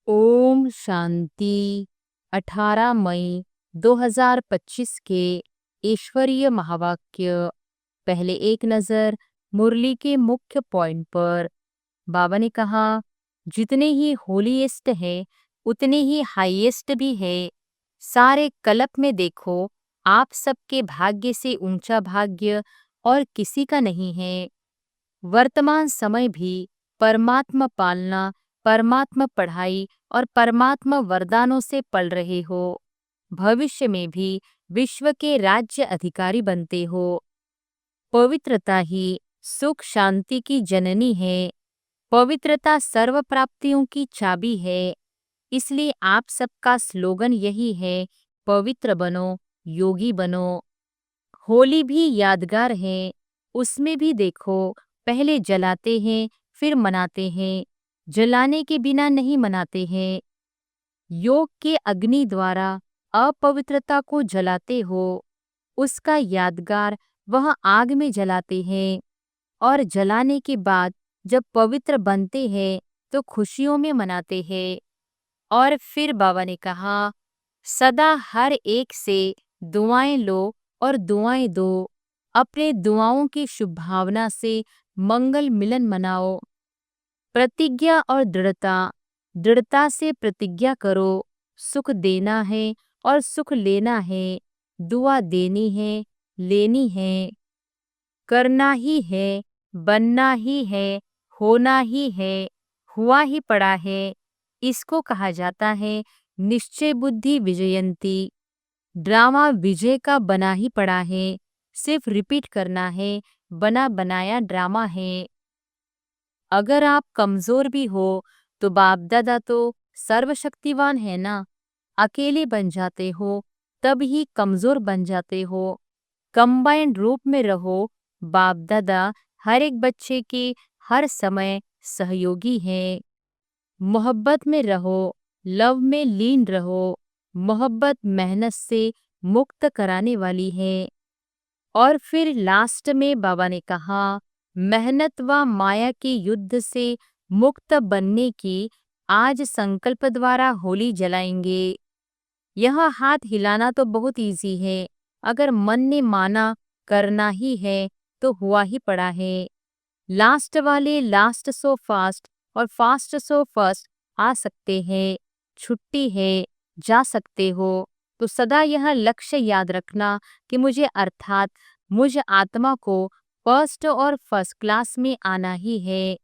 ओम शांति। 18 मई 2025 के ईश्वरीय महावाक्य। पहले एक नजर मुरली के मुख्य पॉइंट पर। बाबा ने कहा, जितने ही होलीएस्ट है उतने ही हाईएस्ट भी है। सारे कल्प में देखो, आप सबके भाग्य से ऊंचा भाग्य और किसी का नहीं है। वर्तमान समय भी परमात्मा पालना, परमात्मा पढ़ाई और परमात्मा वरदानों से पल रहे हो। भविष्य में भी विश्व के राज्य अधिकारी बनते हो। पवित्रता ही सुख शांति की जननी है। पवित्रता सर्व प्राप्तियों की चाबी है। इसलिए आप सबका स्लोगन यही है, पवित्र बनो, योगी बनो। होली भी यादगार है। उसमें भी देखो, पहले जलाते हैं फिर मनाते हैं। जलाने के बिना नहीं मनाते हैं। योग के अग्नि द्वारा अपवित्रता को जलाते हो, उसका यादगार वह आग में जलाते हैं। और जलाने के बाद जब पवित्र बनते हैं तो खुशियों में मनाते हैं। और फिर बाबा ने कहा, सदा हर एक से दुआएं लो और दुआएं दो। अपने दुआओं की शुभ भावना से मंगल मिलन मनाओ। प्रतिज्ञा और दृढ़ता, दृढ़ता से प्रतिज्ञा करो। सुख देना है और सुख लेना है। दुआ देनी है, लेनी है। करना ही है, बनना ही है, होना ही है, हुआ ही पड़ा है। इसको कहा जाता है निश्चय बुद्धि विजयंती। ड्रामा विजय का बना ही पड़ा है, सिर्फ रिपीट करना है। बना बनाया ड्रामा है। अगर आप कमजोर भी हो तो बाप दादा तो सर्वशक्तिवान है ना। अकेले बन जाते हो तब ही कमजोर बन जाते हो। कंबाइंड रूप में रहो। बाप दादा हर एक बच्चे के हर समय सहयोगी हैं। मोहब्बत में रहो, लव में लीन रहो। मोहब्बत मेहनत से मुक्त कराने वाली है। और फिर लास्ट में बाबा ने कहा, मेहनत व माया के युद्ध से मुक्त बनने की आज संकल्प द्वारा होली जलाएंगे। यह हाथ हिलाना तो बहुत इजी है। अगर मन ने माना करना ही है तो हुआ ही पड़ा है। लास्ट वाले लास्ट सो फास्ट और फास्ट सो फर्स्ट आ सकते हैं। छुट्टी है, जा सकते हो। तो सदा यह लक्ष्य याद रखना कि मुझे अर्थात मुझ आत्मा को फर्स्ट और फर्स्ट क्लास में आना ही है।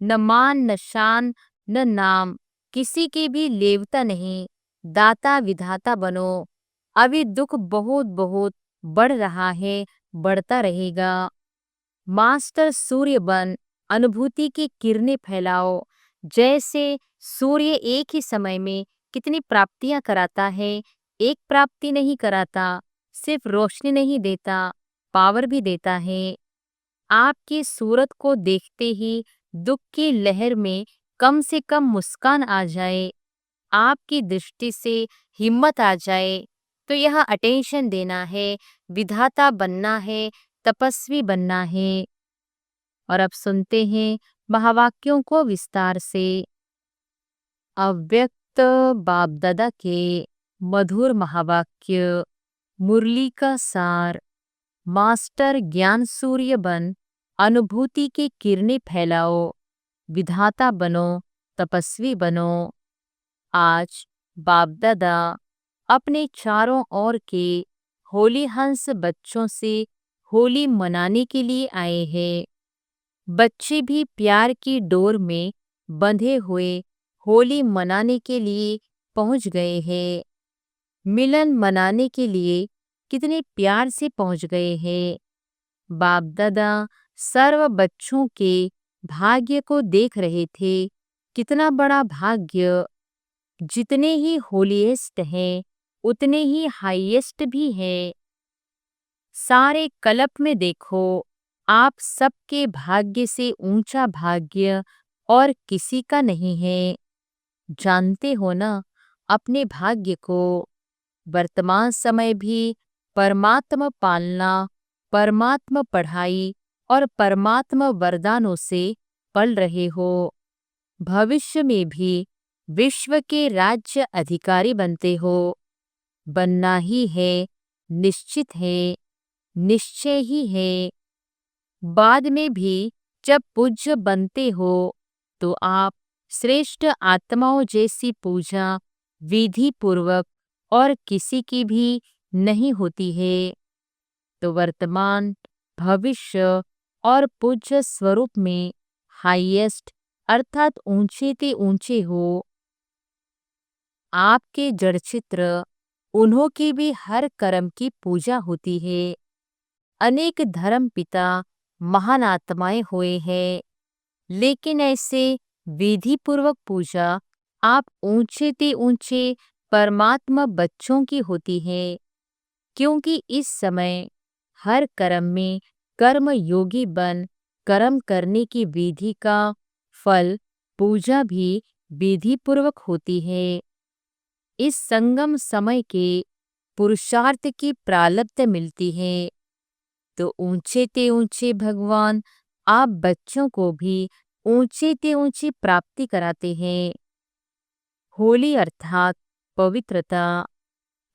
न मान न शान न नाम, किसी के भी लेवता नहीं। दाता विधाता बनो। अभी दुख बहुत बहुत बढ़ रहा है, बढ़ता रहेगा। मास्टर सूर्य बन अनुभूति की किरणें फैलाओ। जैसे सूर्य एक ही समय में कितनी प्राप्तियां कराता है, एक प्राप्ति नहीं कराता, सिर्फ रोशनी नहीं देता, पावर भी देता है। आपकी सूरत को देखते ही दुख की लहर में कम से कम मुस्कान आ जाए, आपकी दृष्टि से हिम्मत आ जाए, तो यह अटेंशन देना है, विधाता बनना है, तपस्वी बनना है। और अब सुनते हैं महावाक्यों को विस्तार से। अव्यक्त बाप दादा के मधुर महावाक्य। मुरली का सार। मास्टर ज्ञान सूर्य बन अनुभूति की किरणें फैलाओ। विधाता बनो, तपस्वी बनो। आज बाप दादा अपने चारों ओर के होली हंस बच्चों से होली मनाने के लिए आए हैं। बच्चे भी प्यार की डोर में बंधे हुए होली मनाने के लिए पहुंच गए हैं। मिलन मनाने के लिए कितने प्यार से पहुंच गए हैं। बाप दादा सर्व बच्चों के भाग्य को देख रहे थे। कितना बड़ा भाग्य। जितने ही होलीएस्ट हैं उतने ही हाईएस्ट भी हैं। सारे कल्प में देखो, आप सबके भाग्य से ऊंचा भाग्य और किसी का नहीं है। जानते हो ना अपने भाग्य को। वर्तमान समय भी परमात्मा पालना, परमात्मा पढ़ाई और परमात्मा वरदानों से पल रहे हो। भविष्य में भी विश्व के राज्य अधिकारी बनते हो। बनना ही है, निश्चित है, निश्चय ही है। बाद में भी जब पूज्य बनते हो तो आप श्रेष्ठ आत्माओं जैसी पूजा विधि पूर्वक और किसी की भी नहीं होती है। तो वर्तमान, भविष्य और पूज्य स्वरूप में हाईएस्ट अर्थात ऊंचे ते ऊंचे हो। आपके जड़ चित्र उन्हों की भी हर कर्म की पूजा होती है। अनेक धर्म पिता महान आत्माएं हुए हैं, लेकिन ऐसे विधि पूर्वक पूजा आप ऊंचे ते ऊंचे परमात्मा बच्चों की होती है, क्योंकि इस समय हर कर्म में कर्म योगी बन कर्म करने की विधि का फल पूजा भी विधि पूर्वक होती है। इस संगम समय के पुरुषार्थ की प्रालब्ध मिलती है। तो ऊंचे ते ऊंचे भगवान आप बच्चों को भी ऊंचे ते ऊंची प्राप्ति कराते हैं। होली अर्थात पवित्रता,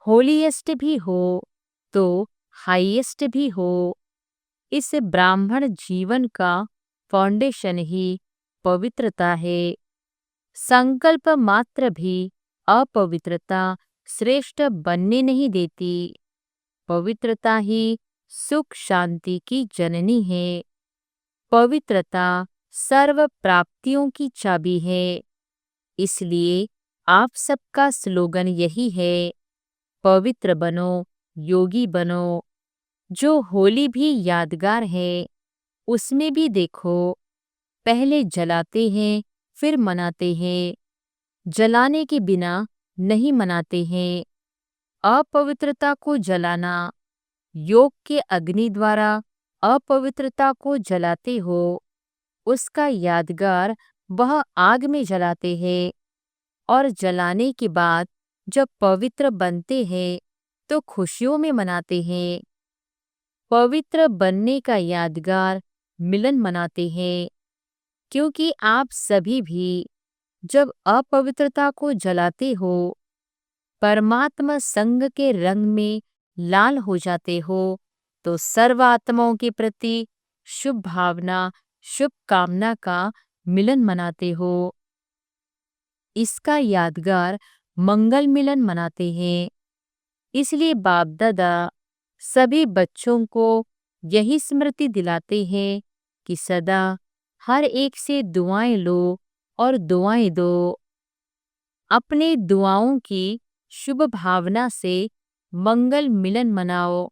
होलीएस्ट भी हो तो हाईएस्ट भी हो। इस ब्राह्मण जीवन का फाउंडेशन ही पवित्रता है। संकल्प मात्र भी अपवित्रता श्रेष्ठ बनने नहीं देती। पवित्रता ही सुख शांति की जननी है। पवित्रता सर्व प्राप्तियों की चाबी है। इसलिए आप सबका स्लोगन यही है, पवित्र बनो, योगी बनो। जो होली भी यादगार है, उसमें भी देखो, पहले जलाते हैं फिर मनाते हैं। जलाने के बिना नहीं मनाते हैं। अपवित्रता को जलाना, योग के अग्नि द्वारा अपवित्रता को जलाते हो, उसका यादगार वह आग में जलाते हैं। और जलाने के बाद जब पवित्र बनते हैं तो खुशियों में मनाते हैं। पवित्र बनने का यादगार मिलन मनाते हैं, क्योंकि आप सभी भी जब अपवित्रता को जलाते हो, परमात्मा संग के रंग में लाल हो जाते हो, तो सर्व आत्माओं के प्रति शुभ भावना, शुभ कामना का मिलन मनाते हो। इसका यादगार मंगल मिलन मनाते हैं। इसलिए बाप दादा सभी बच्चों को यही स्मृति दिलाते हैं कि सदा हर एक से दुआएं लो और दुआएं दो। अपने दुआओं की शुभ भावना से मंगल मिलन मनाओ,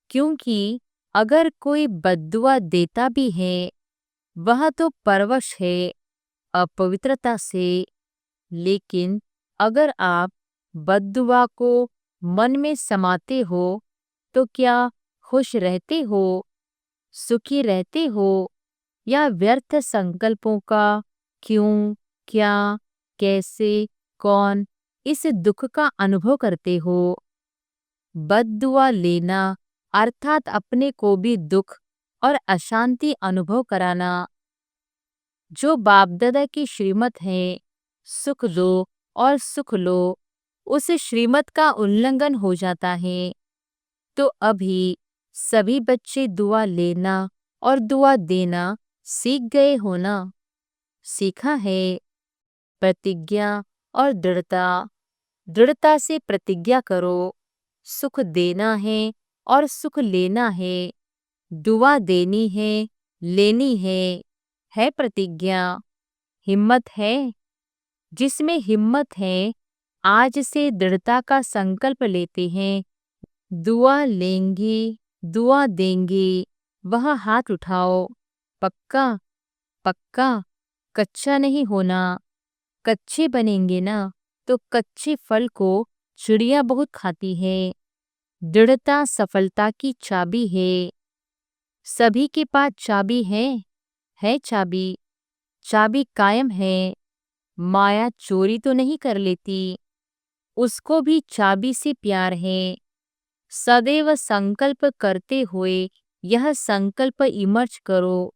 क्योंकि अगर कोई बद्दुआ देता भी है, वह तो परवश है अपवित्रता से। लेकिन अगर आप बद्दुआ को मन में समाते हो तो क्या खुश रहते हो, सुखी रहते हो, या व्यर्थ संकल्पों का क्यों, क्या, कैसे, कौन इस दुख का अनुभव करते हो। बद्दुआ लेना अर्थात अपने को भी दुख और अशांति अनुभव कराना। जो बाप दादा की श्रीमत है, सुख दो और सुख लो, उस श्रीमत का उल्लंघन हो जाता है। तो अभी सभी बच्चे दुआ लेना और दुआ देना सीख गए हो ना? सीखा है। प्रतिज्ञा और दृढ़ता, दृढ़ता से प्रतिज्ञा करो, सुख देना है और सुख लेना है, दुआ देनी है, लेनी है प्रतिज्ञा। हिम्मत है? जिसमें हिम्मत है, आज से दृढ़ता का संकल्प लेते हैं, दुआ लेंगे, दुआ देंगे, वह हाथ उठाओ। पक्का? पक्का? कच्चा नहीं होना। कच्चे बनेंगे ना तो कच्चे फल को चिड़िया बहुत खाती है। दृढ़ता सफलता की चाबी है। सभी के पास चाबी है चाबी। चाबी कायम है। माया चोरी तो नहीं कर लेती, उसको भी चाबी से प्यार है। सदैव संकल्प करते हुए यह संकल्प इमर्ज करो,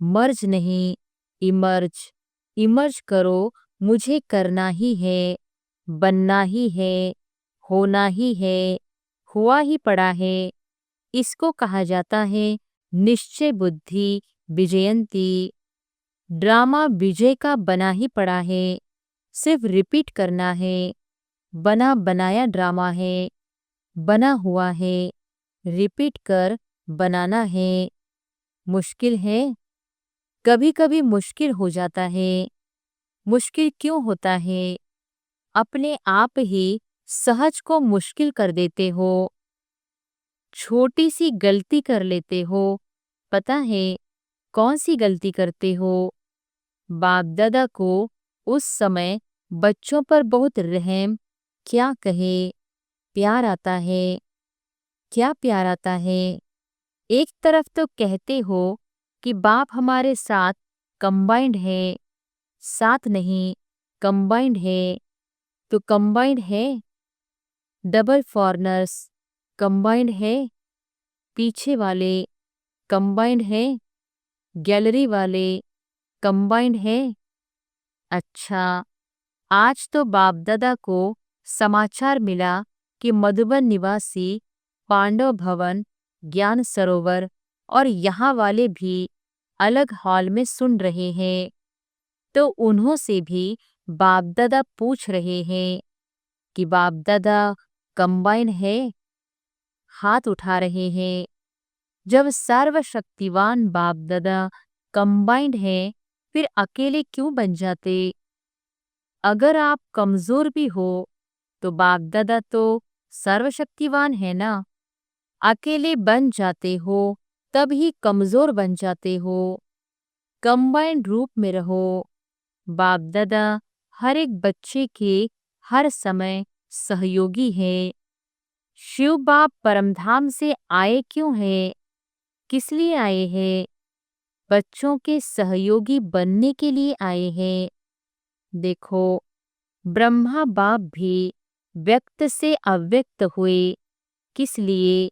मर्ज नहीं, इमर्ज। इमर्ज करो मुझे करना ही है, बनना ही है, होना ही है, हुआ ही पड़ा है। इसको कहा जाता है निश्चय बुद्धि विजयंती। ड्रामा विजय का बना ही पड़ा है, सिर्फ रिपीट करना है। बना बनाया ड्रामा है, बना हुआ है, रिपीट कर बनाना है। मुश्किल है, कभी कभी मुश्किल हो जाता है। मुश्किल क्यों होता है? अपने आप ही सहज को मुश्किल कर देते हो। छोटी सी गलती कर लेते हो। पता है कौन सी गलती करते हो? बाप दादा को उस समय बच्चों पर बहुत रहम, क्या कहे, प्यार आता है। क्या प्यार आता है? एक तरफ तो कहते हो कि बाप हमारे साथ कंबाइंड है, साथ नहीं कंबाइंड है। तो कंबाइंड है, डबल फॉरनर्स कंबाइंड है, पीछे वाले कंबाइंड है, गैलरी वाले कंबाइंड है। अच्छा, आज तो बाप दादा को समाचार मिला कि मधुबन निवासी पांडव भवन, ज्ञान सरोवर और यहाँ वाले भी अलग हॉल में सुन रहे हैं। तो उन्हों से भी बाप दादा पूछ रहे हैं कि बाप दादा कंबाइन है? हाथ उठा रहे हैं। जब सर्वशक्तिवान बाप दादा कंबाइंड है, फिर अकेले क्यों बन जाते? अगर आप कमजोर भी हो तो बाप दादा तो सर्वशक्तिवान है ना। अकेले बन जाते हो तब ही कमजोर बन जाते हो। कंबाइंड रूप में रहो। बाप दादा हर एक बच्चे के हर समय सहयोगी है। शिव बाप परमधाम से आए क्यों है? किस लिए आए हैं? बच्चों के सहयोगी बनने के लिए आए हैं। देखो, ब्रह्मा बाप भी व्यक्त से अव्यक्त हुए। किस लिए?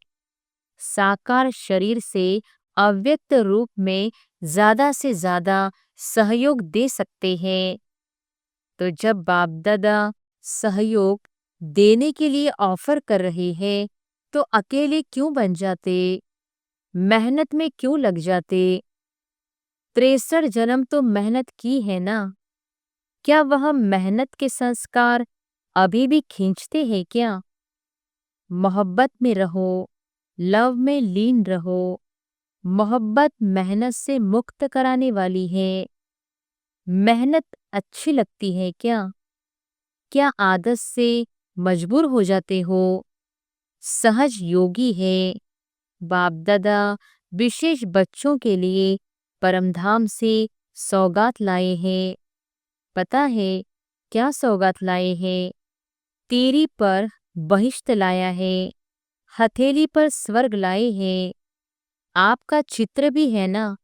साकार शरीर से अव्यक्त रूप में ज्यादा से ज्यादा सहयोग दे सकते हैं। तो जब बाप दादा सहयोग देने के लिए ऑफर कर रहे हैं, तो अकेले क्यों बन जाते? मेहनत में क्यों लग जाते? 63 जन्म तो मेहनत की है ना। क्या वह मेहनत के संस्कार अभी भी खींचते हैं क्या? मोहब्बत में रहो, लव में लीन रहो। मोहब्बत मेहनत से मुक्त कराने वाली है। मेहनत अच्छी लगती है क्या? क्या आदत से मजबूर हो जाते हो? सहज योगी है। बाप दादा विशेष बच्चों के लिए परमधाम से सौगात लाए हैं। पता है क्या सौगात लाए हैं? तेरी पर बहिश्त लाया है, हथेली पर स्वर्ग लाए हैं। आपका चित्र भी है ना।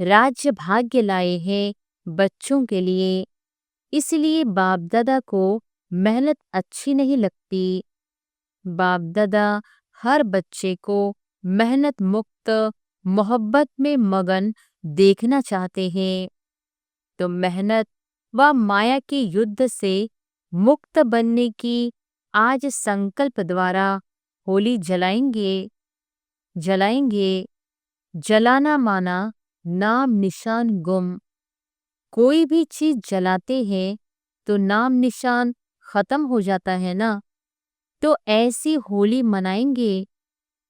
राज्य भाग्य लाए हैं बच्चों के लिए। इसलिए बाप दादा को मेहनत अच्छी नहीं लगती। बाप दादा हर बच्चे को मेहनत मुक्त, मोहब्बत में मगन देखना चाहते हैं। तो मेहनत व माया के युद्ध से मुक्त बनने की आज संकल्प द्वारा होली जलाएंगे। जलाएंगे। जलाना माना नाम निशान गुम। कोई भी चीज जलाते हैं तो नाम निशान खत्म हो जाता है ना। तो ऐसी होली मनाएंगे।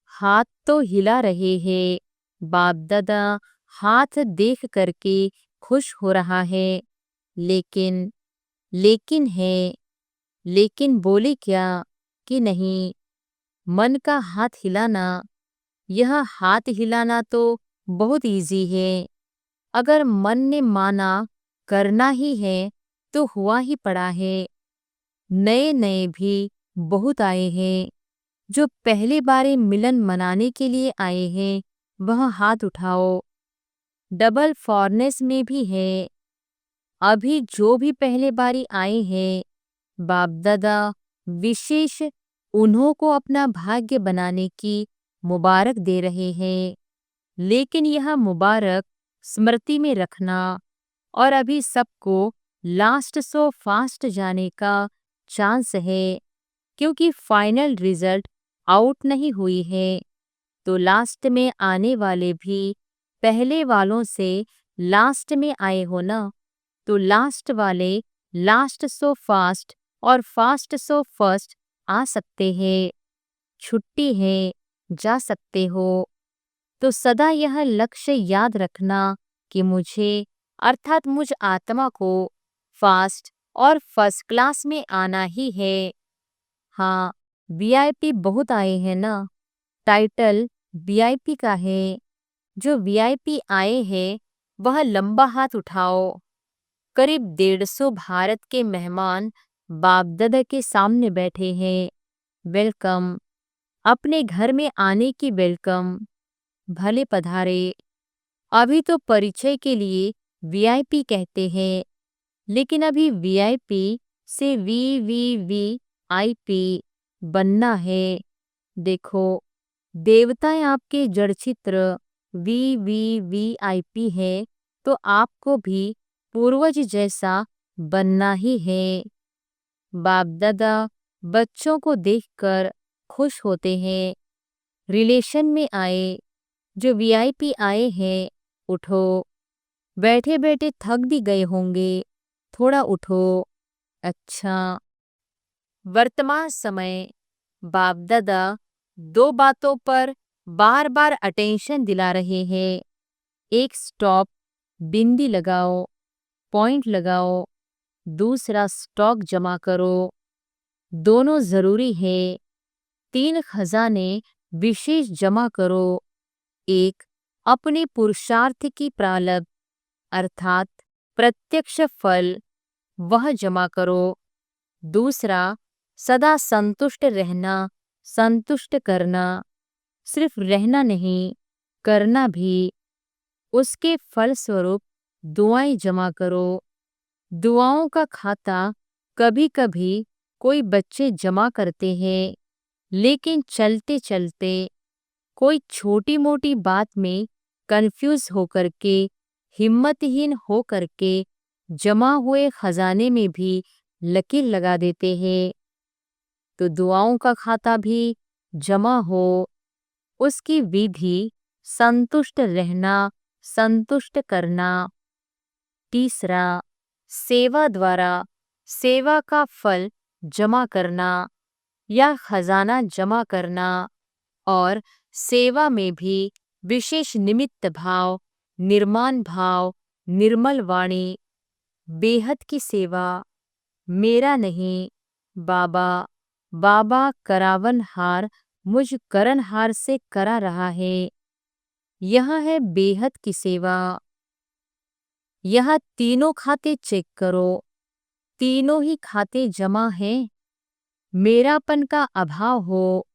हाथ तो हिला रहे हैं। बाप दादा हाथ देख करके खुश हो रहा है। लेकिन लेकिन है, लेकिन बोले क्या कि नहीं। मन का हाथ हिलाना, यह हाथ हिलाना तो बहुत इजी है। अगर मन ने माना करना ही है तो हुआ ही पड़ा है। नए नए भी बहुत आए हैं। जो पहले बारे मिलन मनाने के लिए आए हैं, वह हाथ उठाओ। डबल फॉरनेस में भी है। अभी जो भी पहले बारी आए हैं, बाप दादा विशेष उन्हों को अपना भाग्य बनाने की मुबारक दे रहे हैं। लेकिन यह मुबारक स्मृति में रखना और अभी सबको लास्ट सो फास्ट जाने का चांस है, क्योंकि फाइनल रिजल्ट आउट नहीं हुई है। तो लास्ट में आने वाले भी पहले वालों से लास्ट में आए हो ना, तो लास्ट वाले लास्ट सो फास्ट और फास्ट सो फर्स्ट आ सकते हैं। छुट्टी है, जा सकते हो। तो सदा यह लक्ष्य याद रखना कि मुझे अर्थात मुझ आत्मा को फास्ट और फर्स्ट क्लास में आना ही है। हाँ, वीआईपी बहुत आए हैं ना, टाइटल वीआईपी का है। जो वीआईपी आए हैं वह लंबा हाथ उठाओ। करीब 150 भारत के मेहमान बाप दादा के सामने बैठे हैं। वेलकम, अपने घर में आने की वेलकम। भले पधारे। अभी तो परिचय के लिए वीआईपी कहते हैं, लेकिन अभी वीआईपी से वीवीवीआईपी बनना है। देखो, देवताएं आपके जड़ चित्र वीवीवीआईपी है, तो आपको भी पूर्वज जैसा बनना ही है। बाप दादा बच्चों को देखकर खुश होते हैं। रिलेशन में आए, जो वीआईपी आए हैं, उठो। बैठे बैठे थक भी गए होंगे, थोड़ा उठो। अच्छा, वर्तमान समय बाप दादा दो बातों पर बार बार अटेंशन दिला रहे हैं। एक स्टॉप, बिंदी लगाओ, पॉइंट लगाओ। दूसरा स्टॉक जमा करो। दोनों जरूरी है। 3 खजाने विशेष जमा करो। एक, अपने पुरुषार्थ की प्रालब्ध अर्थात प्रत्यक्ष फल, वह जमा करो। दूसरा, सदा संतुष्ट रहना, संतुष्ट करना। सिर्फ रहना नहीं, करना भी। उसके फलस्वरूप दुआएं जमा करो। दुआओं का खाता कभी कभी कोई बच्चे जमा करते हैं, लेकिन चलते चलते कोई छोटी मोटी बात में कंफ्यूज होकर के, हिम्मतहीन होकर के जमा हुए खजाने में भी लकीर लगा देते हैं। तो दुआओं का खाता भी जमा हो। उसकी विधि संतुष्ट रहना, संतुष्ट करना। तीसरा, सेवा द्वारा सेवा का फल जमा करना या खजाना जमा करना। और सेवा में भी विशेष निमित्त भाव, निर्माण भाव, निर्मल वाणी, बेहद की सेवा। मेरा नहीं, बाबा, बाबा करावनहार मुझ करनहार से करा रहा है। यह है बेहद की सेवा। यह तीनों खाते चेक करो, तीनों ही खाते जमा हैं। मेरापन का अभाव हो,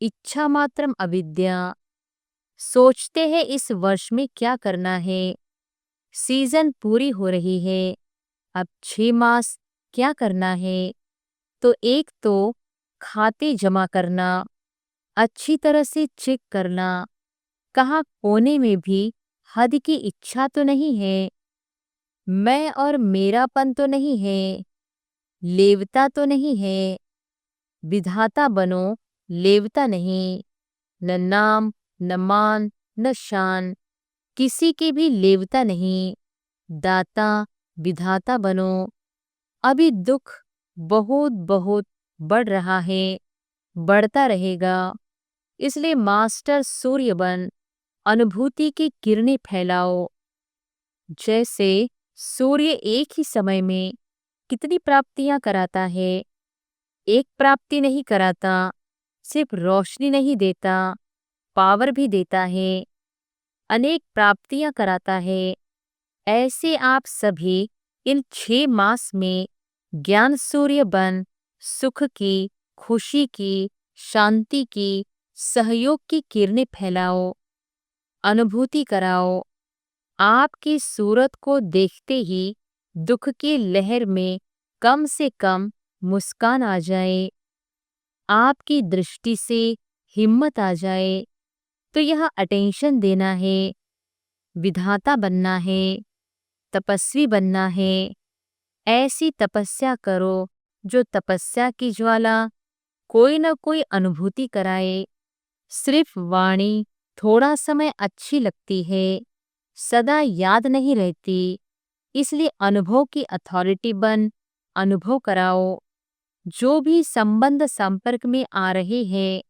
इच्छा मात्रम अविद्या। सोचते हैं इस वर्ष में क्या करना है। सीजन पूरी हो रही है, अब 6 मास क्या करना है। तो एक तो खाते जमा करना, अच्छी तरह से चेक करना, कहाँ कोने में भी हद की इच्छा तो नहीं है। मैं और मेरापन तो नहीं है, लेवता तो नहीं है। विधाता बनो, लेवता नहीं। न नाम, न मान, न शान, किसी की भी लेवता नहीं। दाता, विधाता बनो। अभी दुख बहुत बहुत बढ़ रहा है, बढ़ता रहेगा। इसलिए मास्टर सूर्य बन अनुभूति की किरणें फैलाओ। जैसे सूर्य एक ही समय में कितनी प्राप्तियां कराता है। एक प्राप्ति नहीं कराता, सिर्फ रोशनी नहीं देता, पावर भी देता है, अनेक प्राप्तियां कराता है। ऐसे आप सभी इन 6 मास में ज्ञान सूर्य बन सुख की, खुशी की, शांति की, सहयोग की किरणें फैलाओ, अनुभूति कराओ। आपकी सूरत को देखते ही दुख की लहर में कम से कम मुस्कान आ जाए, आपकी दृष्टि से हिम्मत आ जाए। तो यह अटेंशन देना है, विधाता बनना है, तपस्वी बनना है, ऐसी तपस्या करो जो तपस्या की ज्वाला कोई न कोई अनुभूति कराए। सिर्फ वाणी थोड़ा समय अच्छी लगती है, सदा याद नहीं रहती। इसलिए अनुभव की अथॉरिटी बन अनुभव कराओ। जो भी संबंध संपर्क में आ रहे हैं,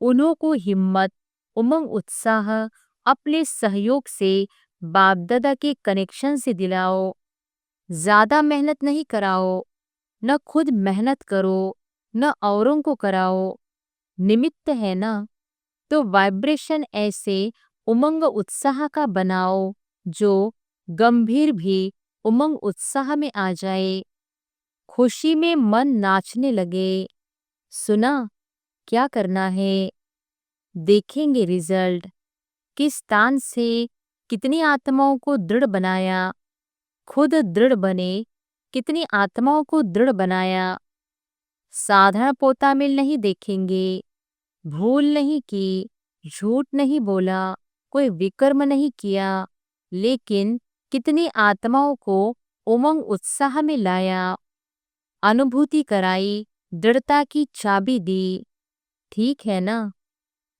उन्हों को हिम्मत, उमंग, उत्साह अपने सहयोग से बाप दादा के कनेक्शन से दिलाओ। ज्यादा मेहनत नहीं कराओ, न खुद मेहनत करो, न औरों को कराओ। निमित्त है ना, तो वाइब्रेशन ऐसे उमंग उत्साह का बनाओ जो गंभीर भी उमंग उत्साह में आ जाए। खुशी में मन नाचने लगे। सुना, क्या करना है? देखेंगे रिजल्ट। किस स्थान से कितनी आत्माओं को दृढ़ बनाया, खुद दृढ़ बने, कितनी आत्माओं को दृढ़ बनाया। साधारण पोता मिल नहीं देखेंगे, भूल नहीं की, झूठ नहीं बोला, कोई विकर्म नहीं किया, लेकिन कितनी आत्माओं को उमंग उत्साह में लाया, अनुभूति कराई, दृढ़ता की चाबी दी। ठीक है ना?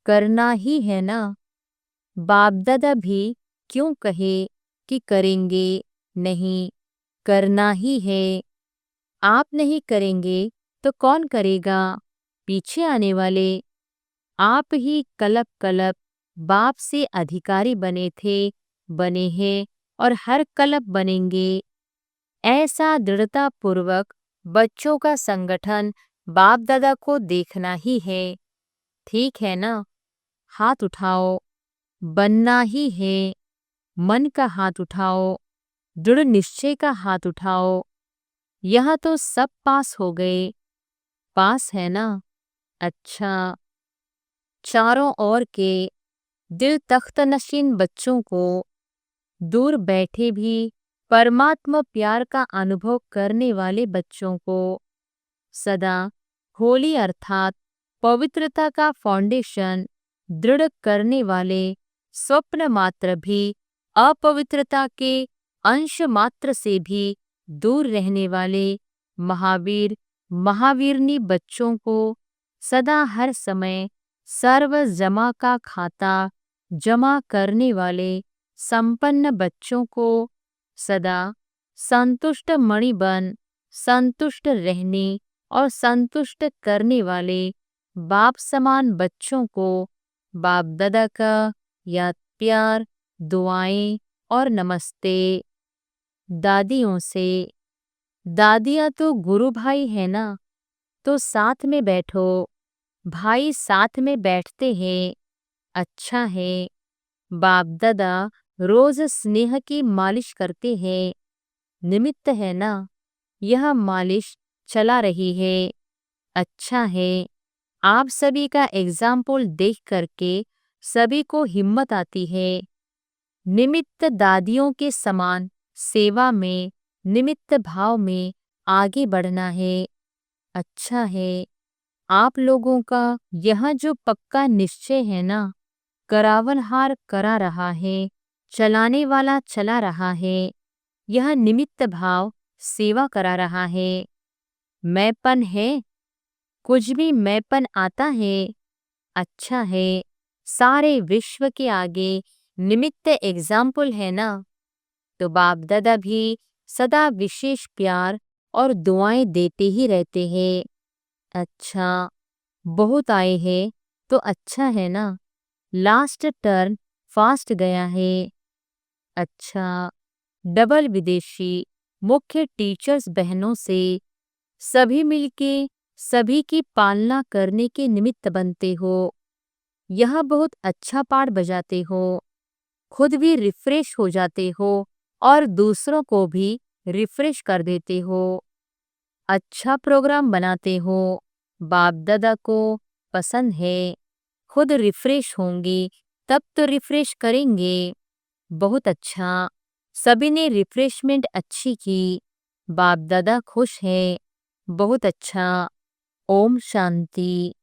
करना ही है ना? बाप दादा भी क्यों कहे कि करेंगे नहीं, करना ही है। आप नहीं करेंगे तो कौन करेगा? पीछे आने वाले। आप ही कलप कलप बाप से अधिकारी बने थे, बने हैं और हर कलप बनेंगे। ऐसा दृढ़ता पूर्वक बच्चों का संगठन बाप दादा को देखना ही है। ठीक है ना? हाथ उठाओ। बनना ही है। मन का हाथ उठाओ, दृढ़ निश्चय का हाथ उठाओ। यह तो सब पास हो गए। पास है ना? अच्छा। चारों ओर के दिल तख्त नशीन बच्चों को, दूर बैठे भी परमात्मा प्यार का अनुभव करने वाले बच्चों को, सदा होली अर्थात पवित्रता का फाउंडेशन दृढ़ करने वाले, स्वप्न मात्र भी अपवित्रता के अंश मात्र से भी दूर रहने वाले महावीर, महावीरनी बच्चों को, सदा हर समय सर्व जमा का खाता जमा करने वाले संपन्न बच्चों को, सदा संतुष्ट मणि बन संतुष्ट रहने और संतुष्ट करने वाले बाप समान बच्चों को बाप दादा का याद, प्यार, दुआएं और नमस्ते। दादियों से। दादियाँ तो गुरु भाई है ना, तो साथ में बैठो। भाई साथ में बैठते हैं, अच्छा है। बाप दादा रोज स्नेह की मालिश करते हैं, निमित्त है ना, यह मालिश चला रही है, अच्छा है। आप सभी का एग्जाम्पल देख करके सभी को हिम्मत आती है। निमित्त दादियों के समान सेवा में, निमित्त भाव में आगे बढ़ना है, अच्छा है। आप लोगों का यह जो पक्का निश्चय है ना, करावनहार करा रहा है, चलाने वाला चला रहा है, यह निमित्त भाव सेवा करा रहा है। मैंपन है, कुछ भी मैंपन आता है, अच्छा है। सारे विश्व के आगे निमित्त एग्जाम्पल है ना, तो बाप दादा भी सदा विशेष प्यार और दुआएं देते ही रहते हैं। अच्छा, बहुत आए हैं तो अच्छा है ना। लास्ट टर्न फास्ट गया है, अच्छा। डबल विदेशी मुख्य टीचर्स बहनों से सभी मिलके सभी की पालना करने के निमित्त बनते हो। यह बहुत अच्छा पाठ बजाते हो, खुद भी रिफ्रेश हो जाते हो और दूसरों को भी रिफ्रेश कर देते हो। अच्छा प्रोग्राम बनाते हो, बाप दादा को पसंद है। खुद रिफ्रेश होंगे तब तो रिफ्रेश करेंगे। बहुत अच्छा, सभी ने रिफ्रेशमेंट अच्छी की, बाप दादा खुश है, बहुत अच्छा। ओम शांति।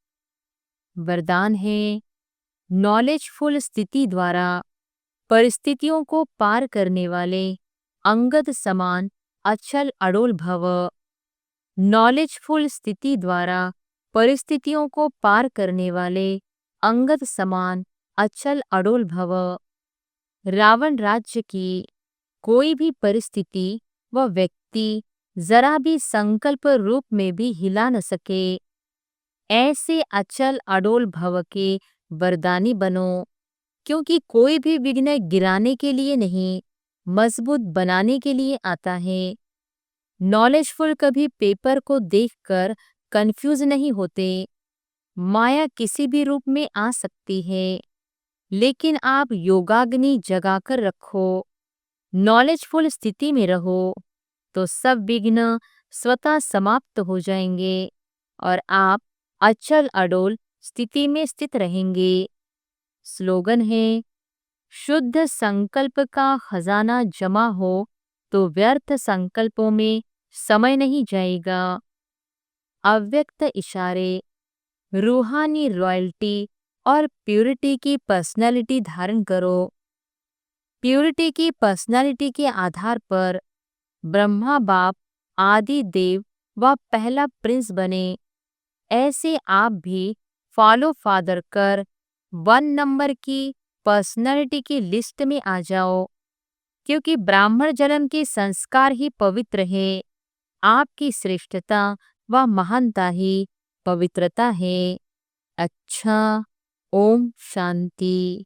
वरदान है, नॉलेजफुल स्थिति द्वारा परिस्थितियों को पार करने वाले अंगद समान अचल अडोल भव। नॉलेजफुल स्थिति द्वारा परिस्थितियों को पार करने वाले अंगद समान अचल अडोल भव। रावण राज्य की कोई भी परिस्थिति व व्यक्ति जरा भी संकल्प रूप में भी हिला न सके, ऐसे अचल अडोल भव के वरदानी बनो। क्योंकि कोई भी विघ्न गिराने के लिए नहीं, मजबूत बनाने के लिए आता है। नॉलेजफुल कभी पेपर को देखकर कंफ्यूज नहीं होते। माया किसी भी रूप में आ सकती है, लेकिन आप योगाग्नि जगाकर रखो, नॉलेजफुल स्थिति में रहो, तो सब विघ्न स्वतः समाप्त हो जाएंगे और आप अचल अडोल स्थिति में स्थित रहेंगे। स्लोगन है, शुद्ध संकल्प का खजाना जमा हो तो व्यर्थ संकल्पों में समय नहीं जाएगा। अव्यक्त इशारे, रूहानी रॉयल्टी और प्यूरिटी की पर्सनैलिटी धारण करो। प्यूरिटी की पर्सनैलिटी के आधार पर ब्रह्मा बाप आदि देव व पहला प्रिंस बने। ऐसे आप भी फॉलो फादर कर 1 नंबर की पर्सनैलिटी की लिस्ट में आ जाओ, क्योंकि ब्राह्मण जन्म के संस्कार ही पवित्र है। आपकी श्रेष्ठता व महानता ही पवित्रता है। अच्छा, ओम शांति।